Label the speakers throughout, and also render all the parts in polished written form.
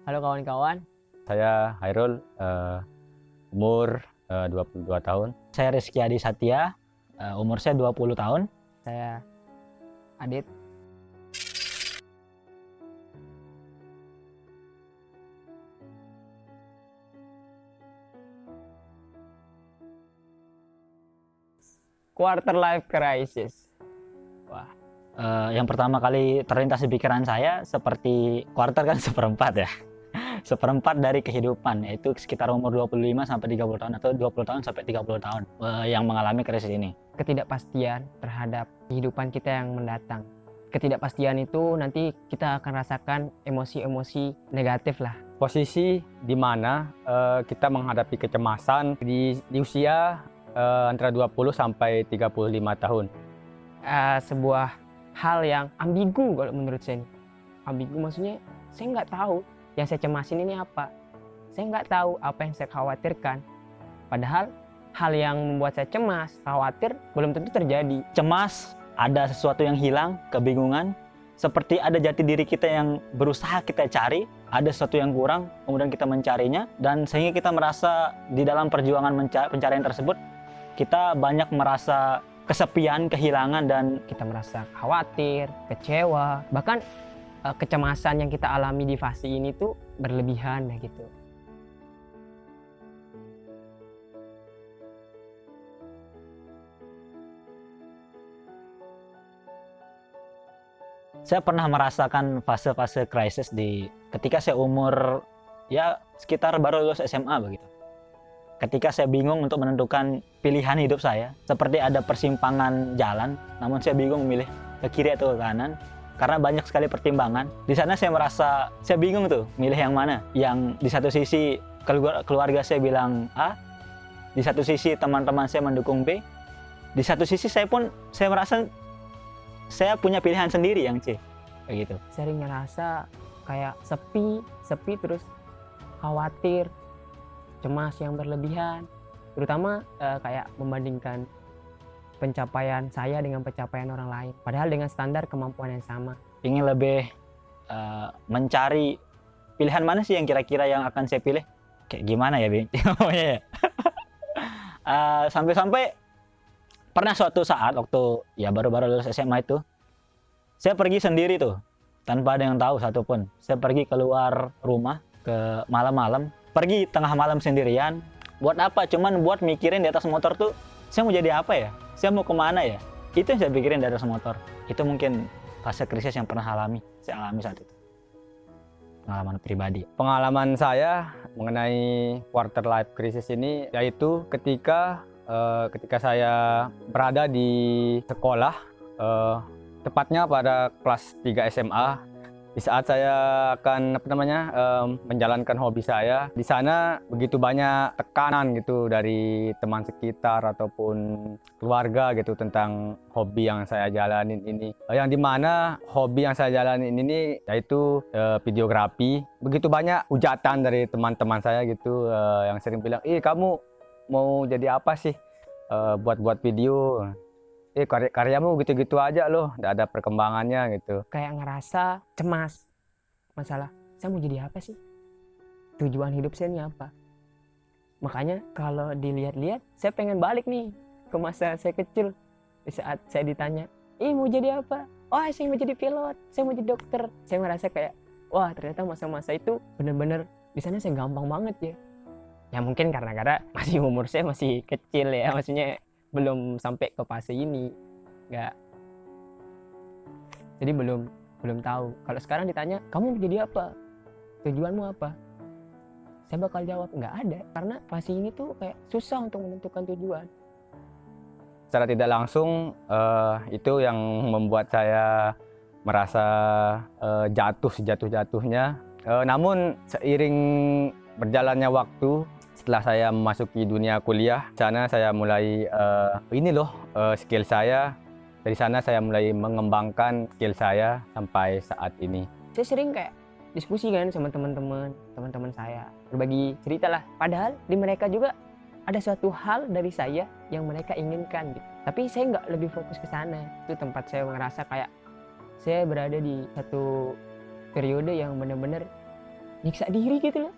Speaker 1: Halo kawan-kawan,
Speaker 2: Saya Hairul, umur 22 tahun.
Speaker 3: Saya Rizky Adi Satya, umur saya 20 tahun.
Speaker 1: saya Adit. Quarter life crisis. Wah,
Speaker 3: Yang pertama kali terlintas di pikiran saya seperti quarter kan seperempat ya. Seperempat dari kehidupan, yaitu sekitar umur 25 sampai 30 tahun atau 20 tahun sampai 30 tahun yang mengalami krisis ini.
Speaker 1: ketidakpastian terhadap kehidupan kita yang mendatang. Ketidakpastian itu nanti kita akan rasakan emosi-emosi negatif lah.
Speaker 2: Posisi di mana kita menghadapi kecemasan di usia antara 20 sampai 35 tahun.
Speaker 1: Sebuah hal yang ambigu kalau menurut saya nih. Ambigu maksudnya saya nggak tahu yang saya cemasin ini apa. Saya nggak tahu apa yang saya khawatirkan. Padahal hal yang membuat saya cemas, khawatir belum tentu terjadi.
Speaker 3: Cemas, ada sesuatu yang hilang, kebingungan, seperti ada jati diri kita yang berusaha kita cari, ada sesuatu yang kurang, kemudian kita mencarinya, dan sehingga kita merasa di dalam perjuangan pencarian tersebut, kita banyak merasa kesepian, kehilangan, dan
Speaker 1: Kita merasa khawatir, kecewa, bahkan kecemasan yang kita alami di fase ini tuh berlebihan ya gitu.
Speaker 3: saya pernah merasakan fase-fase krisis ketika saya umur ya sekitar baru lulus SMA begitu. Ketika saya bingung untuk menentukan pilihan hidup saya, seperti ada persimpangan jalan, namun saya bingung memilih ke kiri atau ke kanan karena banyak sekali pertimbangan. Di sana saya merasa saya bingung tuh milih yang mana. Yang di satu sisi keluarga saya bilang A, di satu sisi teman-teman saya mendukung B, di satu sisi saya merasa saya punya pilihan sendiri yang C, kayak gitu.
Speaker 1: Sering ngerasa kayak sepi terus khawatir, cemas yang berlebihan, terutama kayak membandingkan pencapaian saya dengan pencapaian orang lain, padahal dengan standar kemampuan yang sama.
Speaker 3: Ingin lebih mencari pilihan mana sih yang kira-kira yang akan saya pilih, kayak gimana ya Bing? Sampai-sampai pernah suatu saat waktu ya baru-baru lulus SMA itu, saya pergi sendiri tuh tanpa ada yang tahu satupun. Saya pergi keluar rumah ke malam-malam, pergi tengah malam sendirian. Buat apa? Cuman buat mikirin di atas motor tuh, saya mau jadi apa ya? Saya mau kemana ya? Itu yang saya pikirin di atas motor. Itu mungkin fase krisis yang pernah saya alami saat itu. Pengalaman pribadi.
Speaker 2: Pengalaman saya mengenai quarter life crisis ini yaitu ketika saya berada di sekolah, tepatnya pada kelas 3 SMA, di saat saya akan menjalankan hobi saya. Di sana begitu banyak tekanan gitu dari teman sekitar ataupun keluarga gitu tentang hobi yang saya jalanin ini. Yang dimana hobi yang saya jalanin ini yaitu videografi. Begitu banyak hujatan dari teman-teman saya gitu yang sering bilang, kamu mau jadi apa sih buat video, karyamu gitu-gitu aja loh, nggak ada perkembangannya gitu.
Speaker 1: Kayak ngerasa cemas, masalah saya mau jadi apa sih, tujuan hidup saya ini apa. Makanya kalau dilihat-lihat saya pengen balik nih ke masa saya kecil. Di saat saya ditanya, mau jadi apa, saya mau jadi pilot, saya mau jadi dokter. Saya merasa kayak wah ternyata masa-masa itu bener-bener di sana saya gampang banget ya. Ya mungkin karena masih umur saya masih kecil ya, maksudnya belum sampai ke fase ini, jadi belum tahu. Kalau sekarang ditanya kamu jadi apa, tujuanmu apa, saya bakal jawab nggak ada, karena fase ini tuh kayak susah untuk menentukan tujuan.
Speaker 2: Secara tidak langsung itu yang membuat saya merasa jatuh sejatuh-jatuhnya. Namun seiring berjalannya waktu, setelah saya memasuki dunia kuliah, di sana saya mulai skill saya. Dari sana saya mulai mengembangkan skill saya sampai saat ini.
Speaker 1: Saya sering kayak diskusi kan sama teman-teman saya, berbagi cerita lah. Padahal di mereka juga ada suatu hal dari saya yang mereka inginkan gitu. Tapi saya nggak lebih fokus ke sana. Itu tempat saya ngerasa kayak saya berada di satu periode yang benar-benar nyiksa diri gitu loh.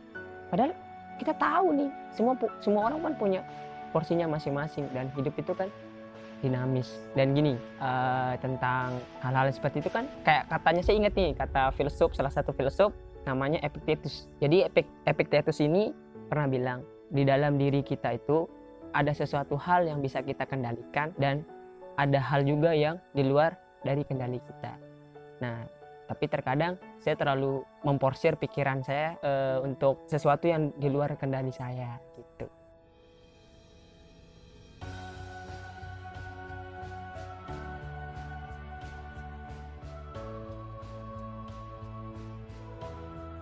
Speaker 1: Padahal kita tahu nih, semua orang kan punya porsinya masing-masing, dan hidup itu kan dinamis. Dan gini, tentang hal-hal seperti itu kan kayak katanya, saya ingat nih kata filsuf, salah satu filsuf namanya Epictetus. Jadi Epictetus ini pernah bilang, di dalam diri kita itu ada sesuatu hal yang bisa kita kendalikan, dan ada hal juga yang di luar dari kendali kita. Nah, tapi terkadang saya terlalu memporsir pikiran saya untuk sesuatu yang di luar kendali saya gitu.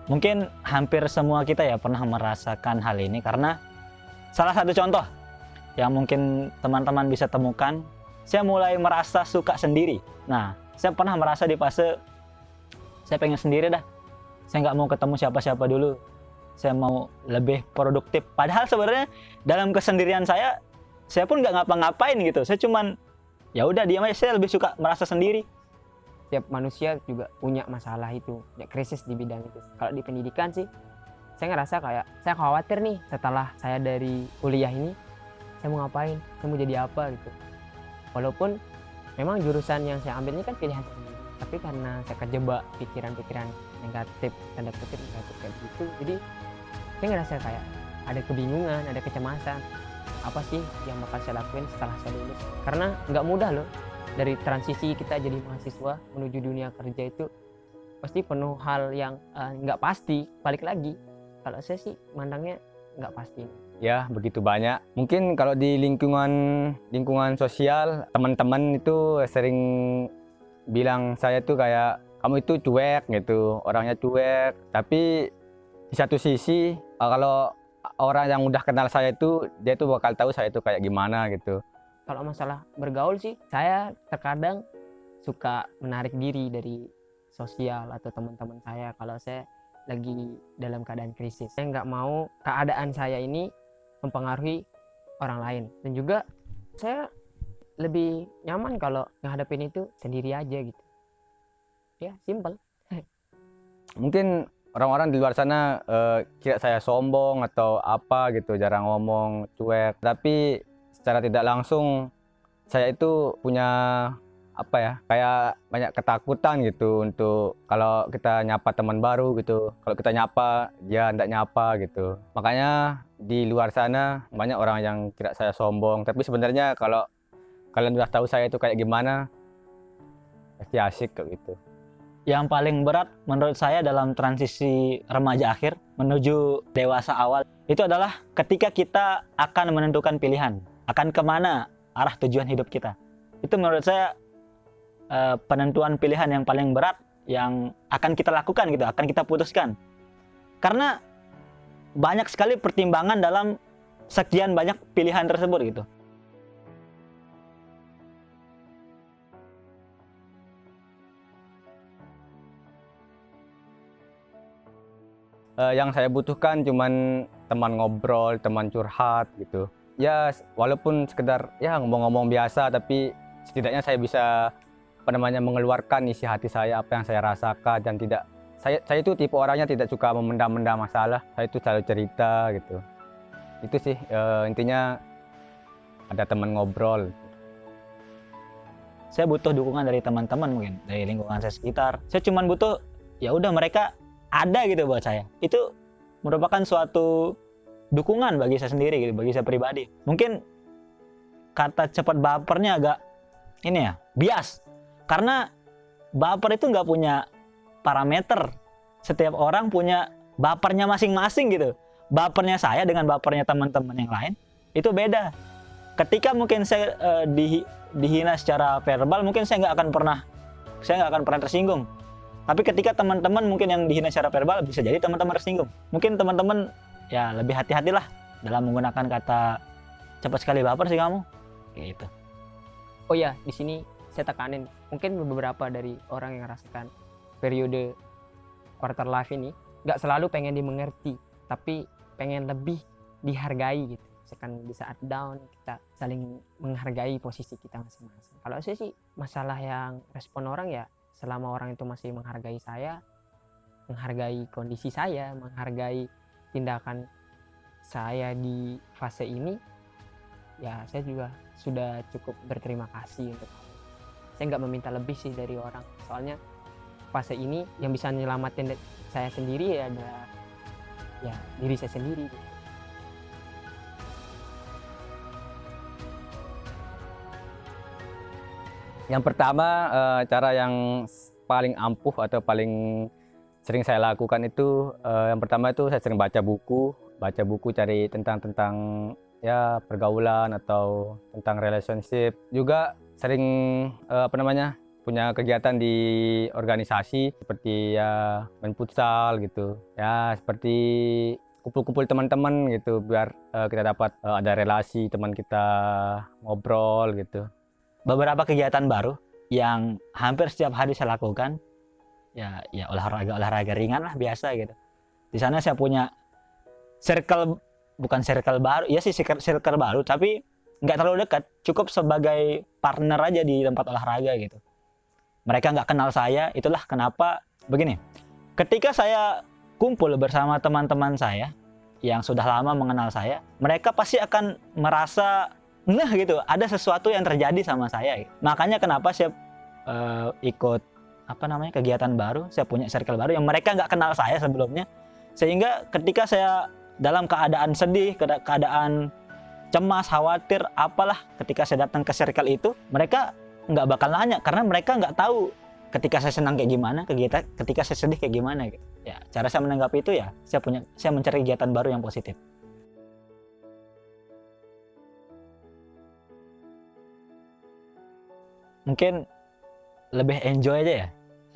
Speaker 3: Mungkin hampir semua kita ya pernah merasakan hal ini, karena salah satu contoh yang mungkin teman-teman bisa temukan, saya mulai merasa suka sendiri. Nah, saya pernah merasa di fase saya pengen sendiri dah. Saya nggak mau ketemu siapa-siapa dulu. Saya mau lebih produktif. Padahal sebenarnya dalam kesendirian saya pun nggak ngapa-ngapain gitu. Saya cuman ya udah diam aja. Saya lebih suka merasa sendiri.
Speaker 1: Tiap manusia juga punya masalah itu, ya, krisis di bidang itu. Kalau di pendidikan sih, saya ngerasa kayak saya khawatir nih setelah saya dari kuliah ini, saya mau ngapain, saya mau jadi apa gitu. Walaupun memang jurusan yang saya ambil ini kan pilihan sendiri, tapi karena saya kejebak pikiran-pikiran negatif, tanda kutip negatif kayak gitu, jadi saya ngerasa kayak ada kebingungan, ada kecemasan, apa sih yang bakal saya lakuin setelah saya lulus. Karena nggak mudah loh, dari transisi kita jadi mahasiswa menuju dunia kerja itu pasti penuh hal yang nggak pasti. Balik lagi, kalau saya sih mandangnya nggak pasti.
Speaker 2: Ya, begitu banyak. Mungkin kalau di lingkungan sosial, teman-teman itu sering bilang saya tuh kayak, kamu itu cuek gitu, orangnya cuek. Tapi di satu sisi, kalau orang yang udah kenal saya itu, dia tuh bakal tahu saya itu kayak gimana gitu.
Speaker 1: Kalau masalah bergaul sih, saya terkadang suka menarik diri dari sosial atau teman-teman saya kalau saya lagi dalam keadaan krisis. Saya nggak mau keadaan saya ini mempengaruhi orang lain. Dan juga saya lebih nyaman kalau ngadepin itu sendiri aja gitu. Ya, simple.
Speaker 2: Mungkin orang-orang di luar sana kira saya sombong atau apa gitu, jarang ngomong, cuek. Tapi secara tidak langsung saya itu punya apa ya, kayak banyak ketakutan gitu untuk kalau kita nyapa teman baru gitu. Kalau kita nyapa, dia enggak nyapa gitu. Makanya di luar sana banyak orang yang kira saya sombong. Tapi sebenarnya kalau kalian udah tahu saya itu kayak gimana, pasti asik kok gitu.
Speaker 3: Yang paling berat menurut saya dalam transisi remaja akhir menuju dewasa awal itu adalah ketika kita akan menentukan pilihan, akan kemana arah tujuan hidup kita. Itu menurut saya penentuan pilihan yang paling berat yang akan kita lakukan gitu, akan kita putuskan. Karena banyak sekali pertimbangan dalam sekian banyak pilihan tersebut gitu.
Speaker 2: Yang saya butuhkan cuman teman ngobrol, teman curhat gitu. Ya walaupun sekedar ya ngomong-ngomong biasa, tapi setidaknya saya bisa mengeluarkan isi hati saya, apa yang saya rasakan, dan tidak saya itu tipe orangnya tidak suka memendam-mendam masalah. Saya itu selalu cerita gitu. Itu sih intinya, ada teman ngobrol.
Speaker 3: Saya butuh dukungan dari teman-teman, mungkin dari lingkungan saya sekitar. Saya cuma butuh ya udah mereka ada gitu buat saya. Itu merupakan suatu dukungan bagi saya sendiri gitu, bagi saya pribadi. Mungkin kata cepat bapernya agak ini ya, bias. Karena baper itu nggak punya parameter. Setiap orang punya bapernya masing-masing gitu. Bapernya saya dengan bapernya teman-teman yang lain itu beda. Ketika mungkin saya dihina secara verbal, mungkin saya nggak akan pernah tersinggung. Tapi ketika teman-teman mungkin yang dihina secara verbal, bisa jadi teman-teman tersinggung. Mungkin teman-teman ya lebih hati-hatilah dalam menggunakan kata cepat sekali baper sih kamu, gitu.
Speaker 1: Oh ya, di sini saya tekanin, mungkin beberapa dari orang yang merasakan periode quarter life ini nggak selalu pengen dimengerti, tapi pengen lebih dihargai gitu. Misalkan di saat down kita saling menghargai posisi kita masing-masing. Kalau saya sih masalah yang respon orang ya, selama orang itu masih menghargai saya menghargai kondisi saya, menghargai tindakan saya di fase ini, ya saya juga sudah cukup berterima kasih untuk kamu. Saya nggak meminta lebih sih dari orang, soalnya fase ini yang bisa nyelamatin saya sendiri ya ada ya diri saya sendiri.
Speaker 2: Yang pertama, cara yang paling ampuh atau paling sering saya lakukan itu, yang pertama itu saya sering baca buku cari tentang ya pergaulan atau tentang relationship. Juga sering punya kegiatan di organisasi seperti ya main futsal gitu. Ya seperti kumpul-kumpul teman-teman gitu biar kita dapat ada relasi teman kita ngobrol gitu.
Speaker 3: Beberapa kegiatan baru yang hampir setiap hari saya lakukan ya olahraga ringan lah biasa gitu. Di sana saya punya bukan circle baru, ya sih circle baru, tapi nggak terlalu dekat, cukup sebagai partner aja di tempat olahraga gitu. Mereka nggak kenal saya, itulah kenapa begini. Ketika saya kumpul bersama teman-teman saya yang sudah lama mengenal saya, mereka pasti akan merasa gitu, ada sesuatu yang terjadi sama saya. Makanya kenapa saya ikut kegiatan baru, saya punya circle baru yang mereka nggak kenal saya sebelumnya, sehingga ketika saya dalam keadaan sedih, keadaan cemas, khawatir, apalah, ketika saya datang ke circle itu, mereka nggak bakal nanya karena mereka nggak tahu ketika saya senang kayak gimana, ketika saya sedih kayak gimana gitu. Ya, cara saya menanggapi itu ya saya mencari kegiatan baru yang positif. Mungkin lebih enjoy aja ya,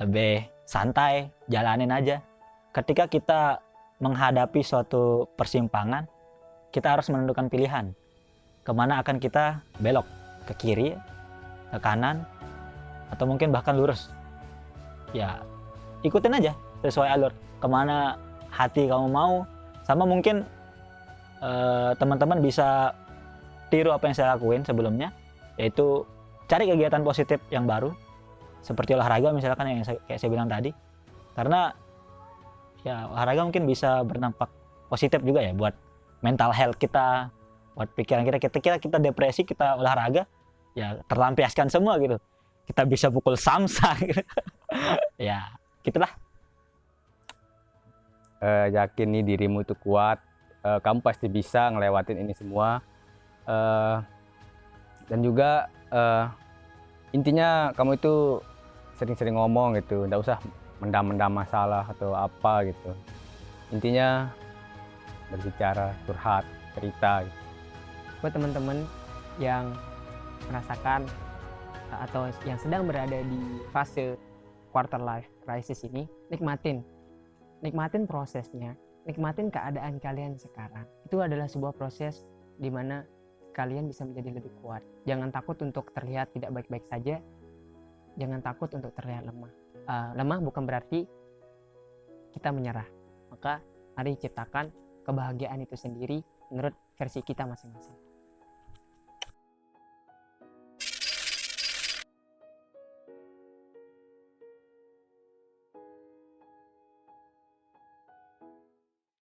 Speaker 3: lebih santai, jalanin aja. Ketika kita menghadapi suatu persimpangan, kita harus menentukan pilihan. Kemana akan kita belok? Ke kiri, ke kanan, atau mungkin bahkan lurus. Ya, ikutin aja sesuai alur. Kemana hati kamu mau, sama mungkin teman-teman bisa tiru apa yang saya lakuin sebelumnya, yaitu cari kegiatan positif yang baru seperti olahraga misalkan yang kayak saya bilang tadi, karena ya olahraga mungkin bisa berdampak positif juga ya buat mental health kita, buat pikiran kita depresi, kita olahraga ya terlampiaskan semua gitu, kita bisa pukul samsa gitu. Ya gitulah.
Speaker 2: Yakini dirimu itu kuat, kamu pasti bisa ngelewatin ini semua, dan juga intinya kamu itu sering-sering ngomong gitu, nggak usah mendam-mendam masalah atau apa gitu. Intinya berbicara, curhat, cerita gitu.
Speaker 1: Buat teman-teman yang merasakan atau yang sedang berada di fase quarter life crisis ini, nikmatin prosesnya, nikmatin keadaan kalian sekarang. Itu adalah sebuah proses di mana kalian bisa menjadi lebih kuat. Jangan takut untuk terlihat tidak baik-baik saja. Jangan takut untuk terlihat lemah. Lemah bukan berarti kita menyerah. Maka mari ciptakan kebahagiaan itu sendiri menurut versi kita masing-masing.